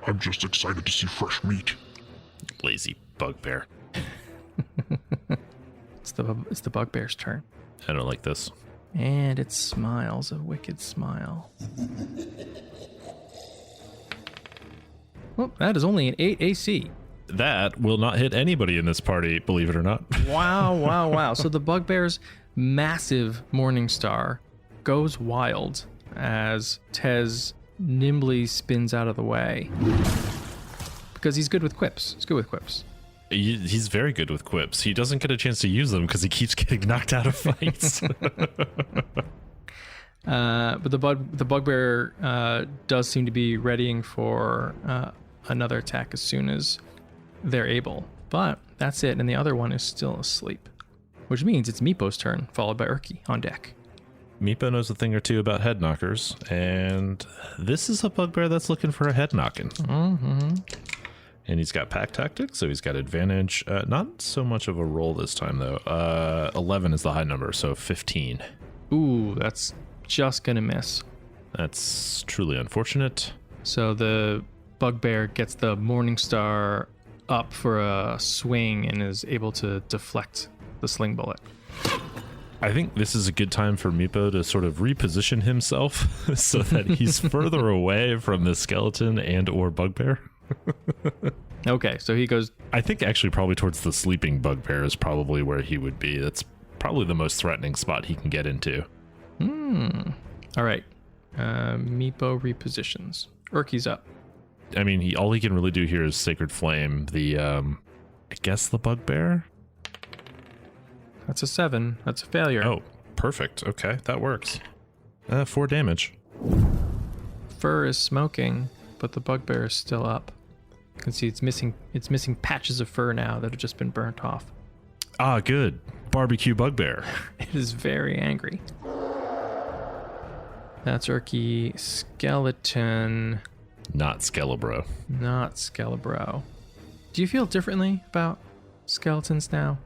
I'm just excited to see fresh meat. Lazy bugbear. It's the bugbear's turn. I don't like this. And it smiles a wicked smile. Well, that is only an 8 AC. That will not hit anybody in this party, believe it or not. Wow. So the bugbear's massive morning star goes wild as Tez nimbly spins out of the way. Because he's good with quips. He's very good with quips. He doesn't get a chance to use them because he keeps getting knocked out of fights. But the bugbear does seem to be readying for another attack as soon as they're able. But that's it, and the other one is still asleep. Which means it's Meepo's turn, followed by Urki on deck. Meepo knows a thing or two about head knockers, and this is a bugbear that's looking for a head knocking. Mm-hmm. And he's got pack tactics, so he's got advantage. Not so much of a roll this time, though. 11 is the high number, so 15. Ooh, that's just gonna miss. That's truly unfortunate. So the bugbear gets the morning star up for a swing and is able to deflect the sling bullet. I think this is a good time for Meepo to sort of reposition himself so that he's further away from the skeleton and or bugbear. Okay, so he goes... I think actually probably towards the sleeping bugbear is probably where he would be. That's probably the most threatening spot he can get into. All right. Meepo repositions. Urky's up. I mean, all he can really do here is Sacred Flame. I guess the bugbear? That's a 7. That's a failure. Oh, perfect. Okay, that works. 4 damage. Fur is smoking, but the bugbear is still up. You can see it's missing patches of fur now that have just been burnt off. Ah, good. Barbecue bugbear. It is very angry. That's Urky. Skeleton. Not Skelebro. Not Skelebro. Do you feel differently about skeletons now?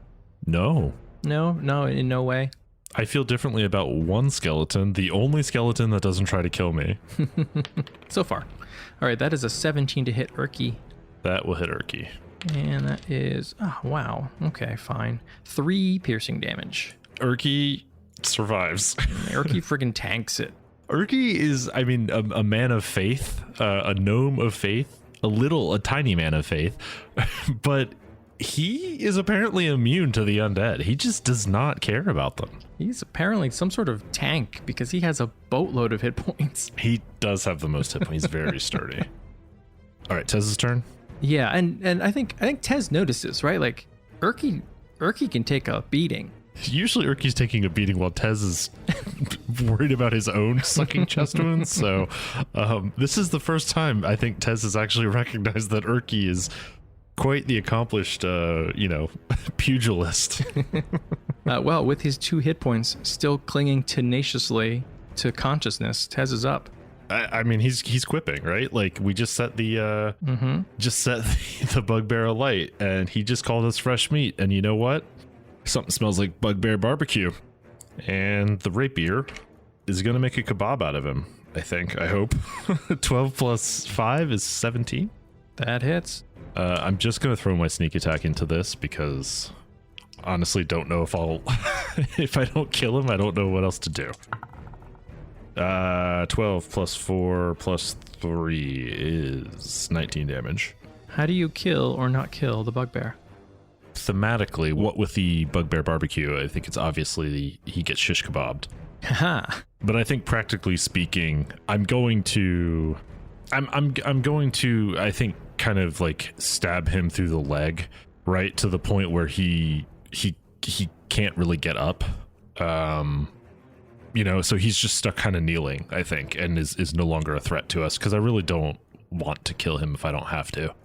No. No, in no way. I feel differently about one skeleton, the only skeleton that doesn't try to kill me. So far. All right, that is a 17 to hit Urky. That will hit Urky. And that is... Oh, wow. Okay, fine. 3 piercing damage. Urky survives. Urky friggin' tanks it. Urky is, I mean, a man of faith, a gnome of faith, a tiny man of faith, but he is apparently immune to the undead. He just does not care about them. He's apparently some sort of tank because he has a boatload of hit points. He does have the most hit points. He's very sturdy. All right, Tez's turn. Yeah, and I think Tez notices, right? Like Urky can take a beating. Usually Urky's taking a beating while Tez is worried about his own sucking chest wounds. So this is the first time I think Tez has actually recognized that Urky is quite the accomplished, pugilist. Well, with his 2 hit points still clinging tenaciously to consciousness, Tez is up. I mean, he's quipping, right? Like we just set the the bugbear alight, and he just called us fresh meat. And you know what? Something smells like bugbear barbecue, and the rapier is gonna make a kebab out of him. I hope. 12 plus 5 is 17. That hits. I'm just gonna throw my sneak attack into this because honestly don't know if I'll if I don't kill him, I don't know what else to do. 12 plus 4 plus 3 is 19 damage. How do you kill or not kill the bugbear? Thematically, what with the bugbear barbecue, I think it's obviously he gets shish kebabbed. Haha. But I think practically speaking, I'm going to I think kind of like stab him through the leg, right to the point where he can't really get up. So he's just stuck kind of kneeling, I think, and is no longer a threat to us because I really don't want to kill him if I don't have to.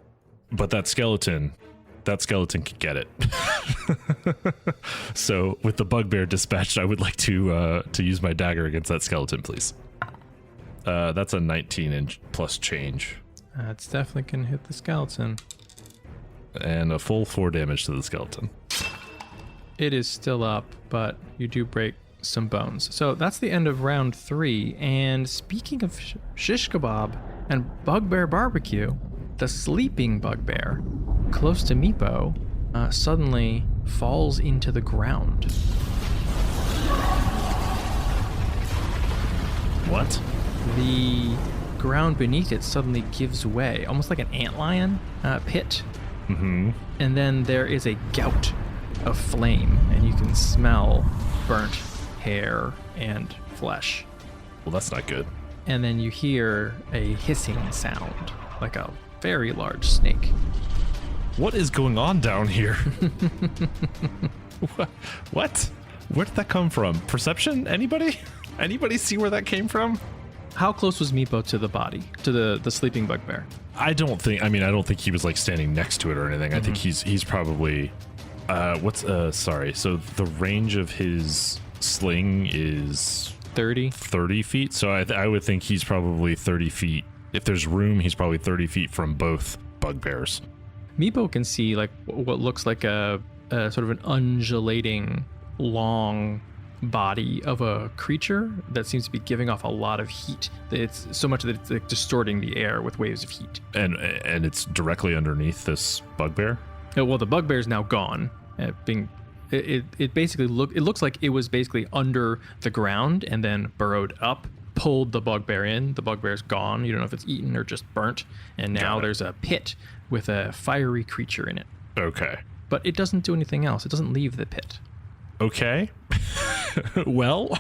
But that skeleton could get it. So with the bugbear dispatched, I would like to use my dagger against that skeleton, please. That's a 19 plus change. That's definitely gonna hit the skeleton. And a full 4 damage to the skeleton. It is still up, but you do break some bones. So that's the end of round 3. And speaking of shish kebab and bugbear barbecue, the sleeping bugbear close to Meepo suddenly falls into the ground. What? The ground beneath it suddenly gives way, almost like an antlion pit. Mm-hmm. And then there is a gout of flame, and you can smell burnt hair and flesh. Well, that's not good. And then you hear a hissing sound, like a very large snake. What is going on down here? What? Where did that come from? Perception? Anybody? Anybody see where that came from? How close was Meepo to the body, to the sleeping bugbear? I don't think he was like standing next to it or anything. I think he's probably sorry. So the range of his sling is 30 feet. So I would think he's probably 30 feet. If there's room, he's probably 30 feet from both bugbears. Meepo can see like what looks like a sort of an undulating long body of a creature that seems to be giving off a lot of heat. It's so much that it's like distorting the air with waves of heat. And it's directly underneath this bugbear? Well, the bugbear's now gone. It basically looks like it was basically under the ground and then burrowed up, pulled the bugbear in. The bugbear's gone. You don't know if it's eaten or just burnt. And now there's a pit with a fiery creature in it. Okay. But it doesn't do anything else. It doesn't leave the pit. Okay. Well,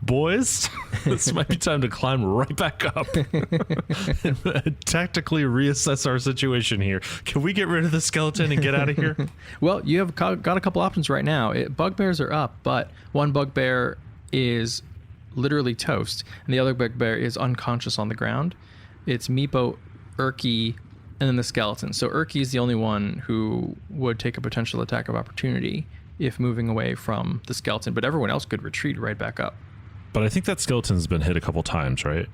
boys, this might be time to climb right back up and tactically reassess our situation here. Can we get rid of the skeleton and get out of here? Well, you have got a couple options right now. Bugbears are up, but one bugbear is literally toast, and the other bugbear is unconscious on the ground. It's Meepo, Urki, and then the skeleton. So Urki is the only one who would take a potential attack of opportunity if moving away from the skeleton, but everyone else could retreat right back up. But I think that skeleton's been hit a couple times, right?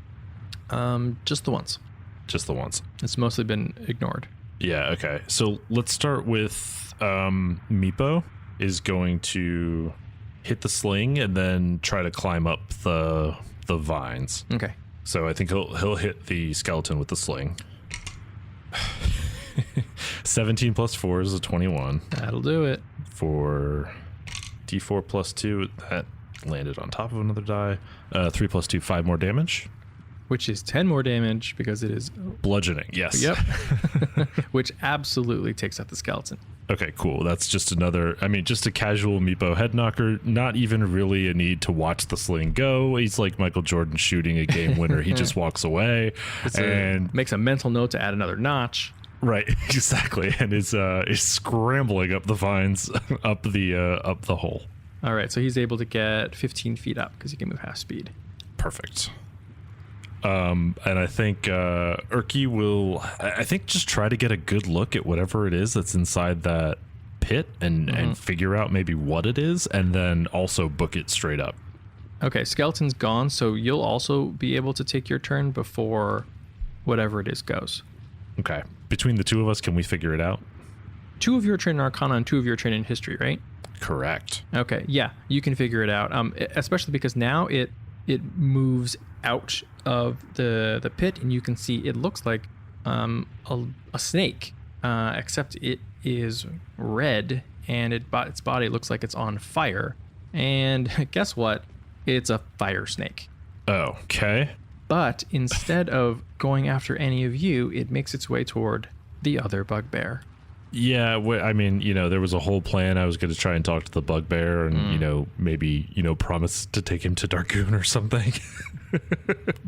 Just the once. Just the once. It's mostly been ignored. Yeah, okay. So let's start with Meepo is going to hit the sling and then try to climb up the vines. Okay. So I think he'll hit the skeleton with the sling. 17 plus 4 is a 21. That'll do it. For D4 plus 2, that landed on top of another die. 3 plus 2, 5 more damage. Which is 10 more damage because it is... Bludgeoning, yes. Yep. Which absolutely takes out the skeleton. Okay, cool. That's just another, just a casual Meepo head knocker. Not even really a need to watch the sling go. He's like Michael Jordan shooting a game winner. He just walks away and makes a mental note to add another notch. Right, exactly. And is scrambling up the vines, up the hole. All right, so he's able to get 15 feet up because he can move half speed. Perfect. And I think Urki will, just try to get a good look at whatever it is that's inside that pit and figure out maybe what it is, and then also book it straight up. Okay, skeleton's gone, so you'll also be able to take your turn before whatever it is goes. Okay. Between the two of us, can we figure it out? 2 of you are trained in Arcana and 2 of you are trained in History, right? Correct. Okay, yeah, you can figure it out. Especially because now it moves out of the pit, and you can see it looks like a snake, except it is red, and its body looks like it's on fire. And guess what? It's a fire snake. Oh, okay. But instead of going after any of you, it makes its way toward the other bugbear. Yeah, there was a whole plan. I was going to try and talk to the bugbear and, maybe, promise to take him to Dargoon or something.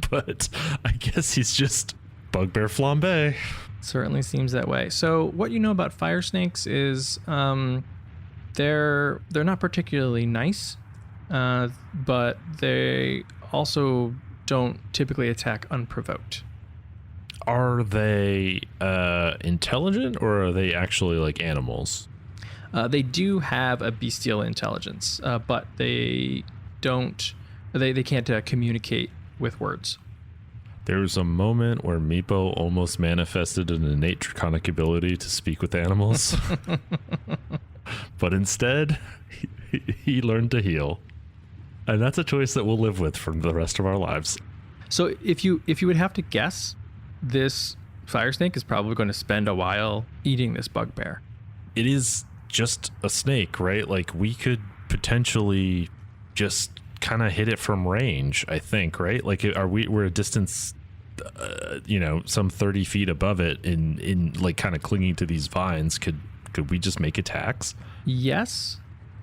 But I guess he's just bugbear flambe. Certainly seems that way. So what you know about fire snakes is they're not particularly nice, but they also don't typically attack unprovoked. Are they intelligent, or are they actually like animals? They do have a bestial intelligence, but they don't. They can't communicate with words. There was a moment where Meepo almost manifested an innate draconic ability to speak with animals, but instead he learned to heal, and that's a choice that we'll live with for the rest of our lives. So if you would have to guess, this fire snake is probably going to spend a while eating this bugbear. It is just a snake, right? Like, we could potentially just kind of hit it from range, I think, right? Like, we're a distance, some 30 feet above it in like kind of clinging to these vines. Could we just make attacks? Yes.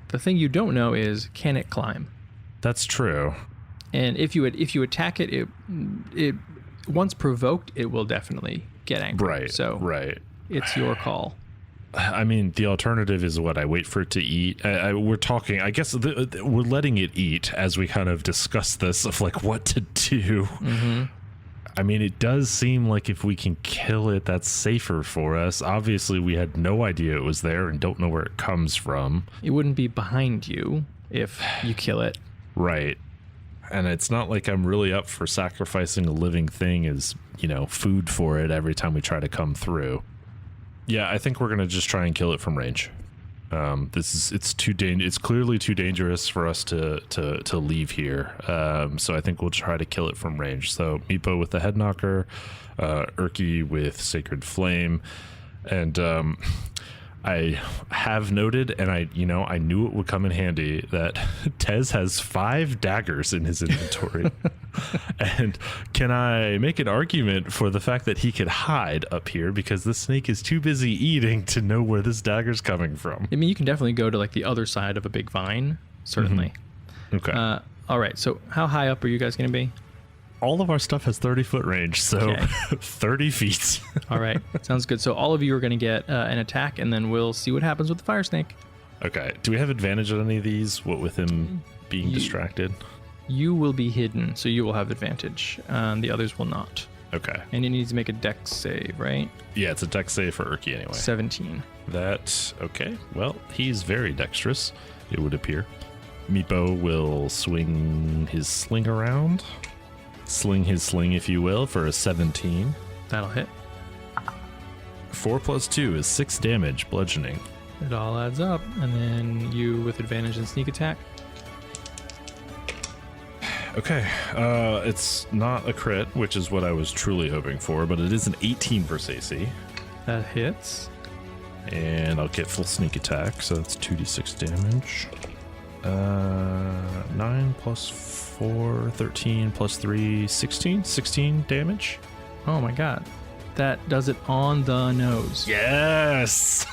The thing you don't know is, can it climb? That's true. And if you attack it once provoked, it will definitely get angry. Right. So right. It's your call. The alternative is what? I wait for it to eat. We're talking, I guess we're letting it eat as we kind of discuss this of like what to do. Mm-hmm. It does seem like if we can kill it, that's safer for us. Obviously, we had no idea it was there and don't know where it comes from. It wouldn't be behind you if you kill it. Right. And it's not like I'm really up for sacrificing a living thing as, food for it every time we try to come through. Yeah, I think we're going to just try and kill it from range. It's clearly too dangerous for us to leave here. So I think we'll try to kill it from range. So Meepo with the head knocker, Urki with Sacred Flame, and I have noted, and I knew it would come in handy, that Tez has 5 daggers in his inventory. And can I make an argument for the fact that he could hide up here because the snake is too busy eating to know where this dagger's coming from? I mean, you can definitely go to like the other side of a big vine, certainly. Okay. All right, so how high up are you guys going to be? All of our stuff has 30-foot range, so Okay. 30 feet. All right, sounds good. So all of you are going to get an attack, and then we'll see what happens with the fire snake. Okay. Do we have advantage on any of these? What with him being distracted? You will be hidden, so you will have advantage. The others will not. Okay. And you need to make a dex save, right? Yeah, it's a dex save for Urki anyway. 17. Okay. Well, he's very dexterous, it would appear. Meepo will swing his sling around. Sling his sling, if you will, for a 17. That'll hit. 4 plus 2 is 6 damage, bludgeoning. It all adds up. And then you with advantage and sneak attack. Okay, it's not a crit, which is what I was truly hoping for, but it is an 18 versus AC. That hits. And I'll get full sneak attack, so that's 2d6 damage. 9 plus 4, 13 plus 3, 16. 16 damage. Oh my god. That does it on the nose. Yes!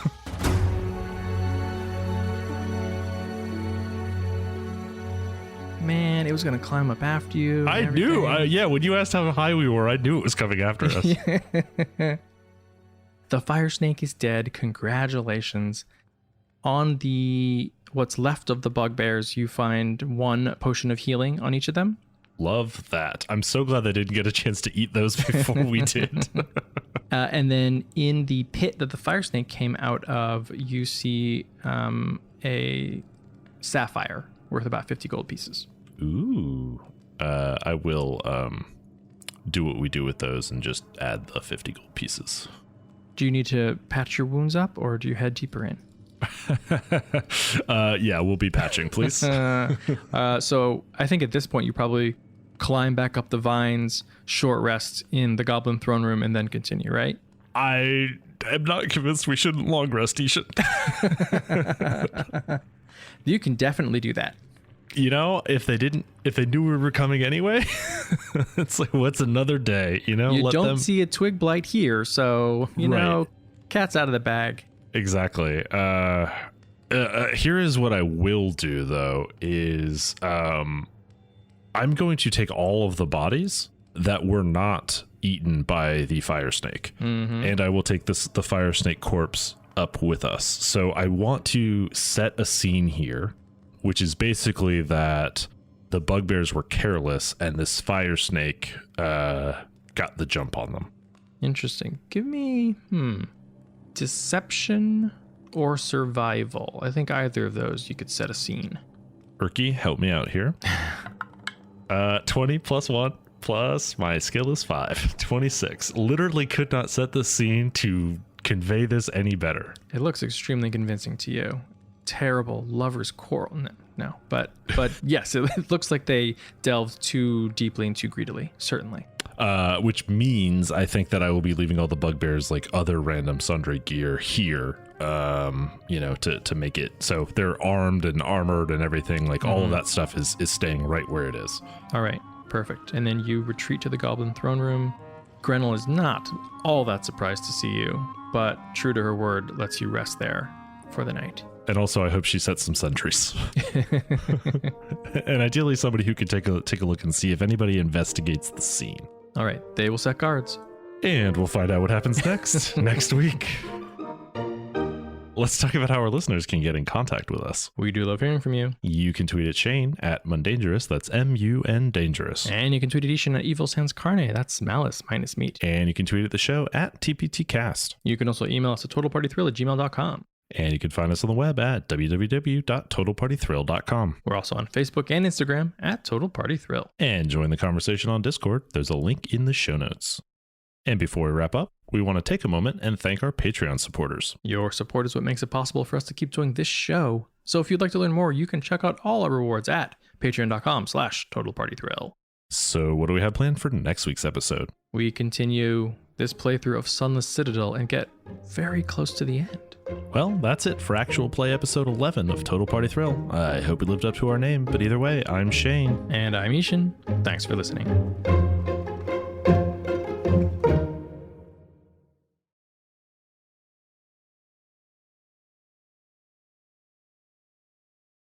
Man, it was going to climb up after you. I knew. Yeah, when you asked how high we were, I knew it was coming after us. The fire snake is dead. Congratulations. On the what's left of the bugbears, you find 1 potion of healing on each of them. Love that. I'm so glad they didn't get a chance to eat those before we did. And then in the pit that the fire snake came out of, you see a sapphire worth about 50 gold pieces. Ooh. I will do what we do with those and just add the 50 gold pieces. Do you need to patch your wounds up, or do you head deeper in? Yeah, we'll be patching, please. So I think at this point you probably climb back up the vines, short rest in the goblin throne room, and then continue, right? I am not convinced we shouldn't long rest, Ishan. You can definitely do that. You know, if they knew we were coming anyway, it's like, what's another day, you know? You don't see a twig blight here, so, you know, cat's out of the bag. Exactly. Here is what I will do, though, is I'm going to take all of the bodies that were not eaten by the fire snake, and I will take the fire snake corpse up with us. So I want to set a scene here, which is basically that the bugbears were careless and this fire snake got the jump on them. Interesting. Give me deception or survival. I think either of those you could set a scene. Urki, help me out here. 20 plus 1 plus my skill is 5. 26. Literally could not set the scene to convey this any better. It looks extremely convincing to you. Terrible lover's quarrel. No. But yes, it looks like they delved too deeply and too greedily, certainly. Which means I think that I will be leaving all the bugbears like other random sundry gear here, to make it so they're armed and armored and everything. Like all of that stuff is staying right where it is. All right, perfect. And then you retreat to the goblin throne room. Grenell is not all that surprised to see you, but true to her word, lets you rest there for the night. And also, I hope she sets some sentries. And ideally, somebody who could take a look and see if anybody investigates the scene. All right, they will set guards. And we'll find out what happens next week. Let's talk about how our listeners can get in contact with us. We do love hearing from you. You can tweet at Shane at Mundangerous. That's MUN Dangerous. And you can tweet at Ishan at Evil Sans Carne. That's malice minus meat. And you can tweet at the show at TPTcast. You can also email us at totalpartythrill@gmail.com. And you can find us on the web at www.totalpartythrill.com. We're also on Facebook and Instagram at Total Party Thrill. And join the conversation on Discord. There's a link in the show notes. And before we wrap up, we want to take a moment and thank our Patreon supporters. Your support is what makes it possible for us to keep doing this show. So if you'd like to learn more, you can check out all our rewards at patreon.com/totalpartythrill. So what do we have planned for next week's episode? We continue this playthrough of Sunless Citadel and get very close to the end. Well, that's it for actual play episode 11 of Total Party Thrill. I hope we lived up to our name, but either way, I'm Shane. And I'm Ishan. Thanks for listening.